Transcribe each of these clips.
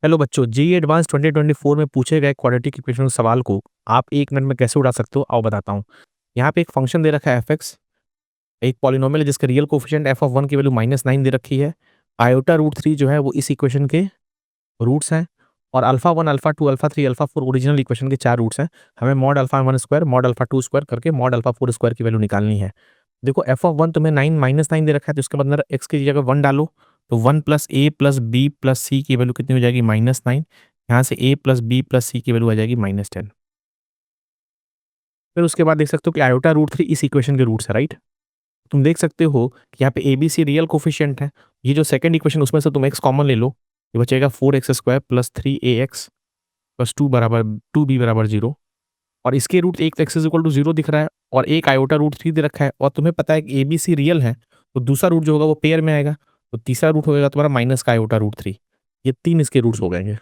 Hello बच्चों, JEE advance 2024 में पूछे गए क्वाड्रेटिक इक्वेशन सवाल को आप 1 मिनट में कैसे उड़ा सकते हो आओ बताता हूँ। यहाँ पे एक फंक्शन दे रखा है एफ(x), एक पॉलिनोमियल है जिसका रियल कोएफिशिएंट एफ ऑफ 1 की वैल्यू -9 दे रखी है। आयोटा√3 जो है वो इस इक्वेशन के रूट्स हैं और alpha 1, alpha 2, alpha 3, alpha 4 original equation के 4 रूट्स हैं। हमें mod alpha 1 square, mod alpha 2 square करके मॉड अल्फा 4 स्क्वायर की वैल्यू निकालनी है। देखो एफ ऑफ 1 तुम्हें 9 -9 दे रखा है, तो इसके मतलब एक्स की जगह 1 डालो तो 1 प्लस ए प्लस बी प्लस सी की वैल्यू कितनी हो जाएगी -9। यहाँ से a प्लस बी प्लस सी की वैल्यू आ जाएगी -10। फिर उसके बाद देख सकते हो कि आयोटा√3 इस इक्वेशन के रूट्स है, राइट। तुम देख सकते हो कि यहाँ पे A B C real coefficient है। ये जो सेकंड इक्वेशन उसमें से तुम एक्स कॉमन ले लो, ये बचेगा 4x² plus 3ax plus 2b बराबर 0। और इसके रूट एक तो x इज इक्वल टू 0 दिख रहा है और एक आयोटा√3 दे रखा है और तुम्हें पता है कि ए बी सी रियल है, तो दूसरा रूट जो होगा वो पेयर में आएगा, तो तीसरा रूट होगा तुम्हारा माइनस का आयोटा√3। ये 3 इसके रूट्स हो गए।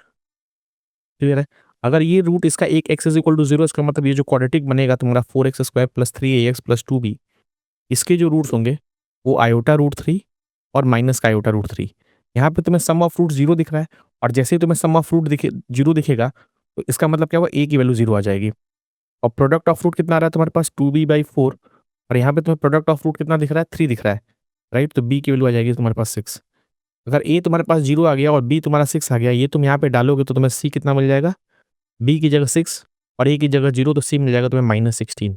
क्लियर है। अगर ये रूट इसका एक x इज इक्वल टू 0, इसका मतलब ये जो क्वाड्रेटिक बनेगा तुम्हारा 4x² plus 3ax plus 2b, इसके जो रूट्स होंगे वो आयोटा√3 और माइनस का आयोटा√3। यहाँ पे तुम्हें सम ऑफ रूट 0 दिख रहा है और जैसे ही तुम्हें सम ऑफ रूट 0 दिखेगा तो इसका मतलब क्या हुआ, a की वैल्यू 0 आ जाएगी। और प्रोडक्ट ऑफ रूट कितना आ रहा है तुम्हारे पास 2b/4 और यहाँ पे तुम्हें प्रोडक्ट ऑफ रूट कितना दिख रहा है 3 दिख रहा है, राइट। तो b की वैल्यू आ जाएगी तुम्हारे पास 6। अगर a तुम्हारे पास 0 आ गया और b तुम्हारा 6 आ गया, ये तुम यहाँ पे डालोगे तो तुम्हें c कितना मिल जाएगा, b की जगह 6 और a की जगह 0, तो c मिल जाएगा तुम्हें -16।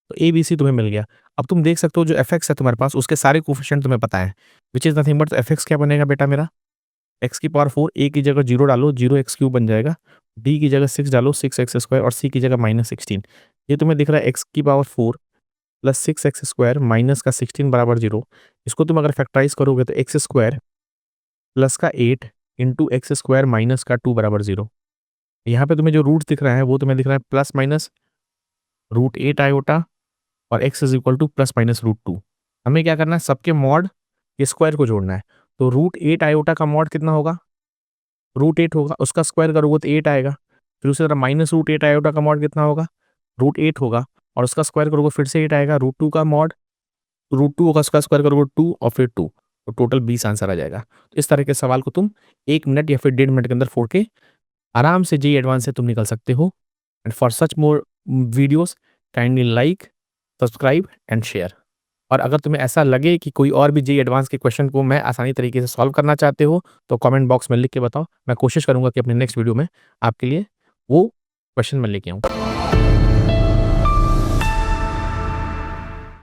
तो ए बी सी तुम्हें मिल गया। अब तुम देख सकते हो जो एफ(x) है तुम्हारे पास उसके सारे कोफिशिएंट तुम्हें पता है, विच इज नथिंग बट, तो एफ(x) क्या बनेगा बेटा मेरा x की पावर 4, a की जगह 0 डालो 0x³ बन जाएगा, b की जगह 6 डालो 6x² और c की जगह -16। ये तुम्हें दिख रहा है x की पावर 4 प्लस 6x² माइनस का 16 बराबर 0। इसको तुम अगर फैक्टराइज करोगे तो x² प्लस का 8 इंटू x² माइनस का 2 बराबर 0। यहाँ पे तुम्हें जो रूट्स दिख रहा है वो तुम्हें दिख रहा है प्लस माइनस √8 आयोटा और x is equal two plus minus √2। हमें क्या करना है, सबके मॉड के स्क्वायर को जोड़ना है। तो √8 आयोटा का मॉड कितना होगा, √8 होगा, उसका स्क्वायर करोगे तो 8 आएगा। फिर उसी तरह माइनस √8 आयोटा का मॉड कितना होगा, √8 होगा और उसका स्क्वायर करोगे फिर से 8 आएगा। √2 का मॉड √2 होगा, उसका स्क्वायर करोगे 2 और फिर 2, तो टोटल 20 आंसर आ जाएगा। तो इस तरह के सवाल को तुम 1 मिनट या फिर 1.5 मिनट के अंदर फोड़ के आराम से जेईई एडवांस से तुम निकल सकते हो। And for such more videos kindly like, subscribe and share. और अगर तुम्हें ऐसा लगे कि कोई और भी जेईई एडवांस के क्वेश्चन को मैं आसानी तरीके से सॉल्व करना चाहते हो तो कमेंट बॉक्स में लिख के बताओ। मैं कोशिश करूंगा कि अपने नेक्स्ट वीडियो में आपके लिए वो क्वेश्चन मैं लेके आऊँ।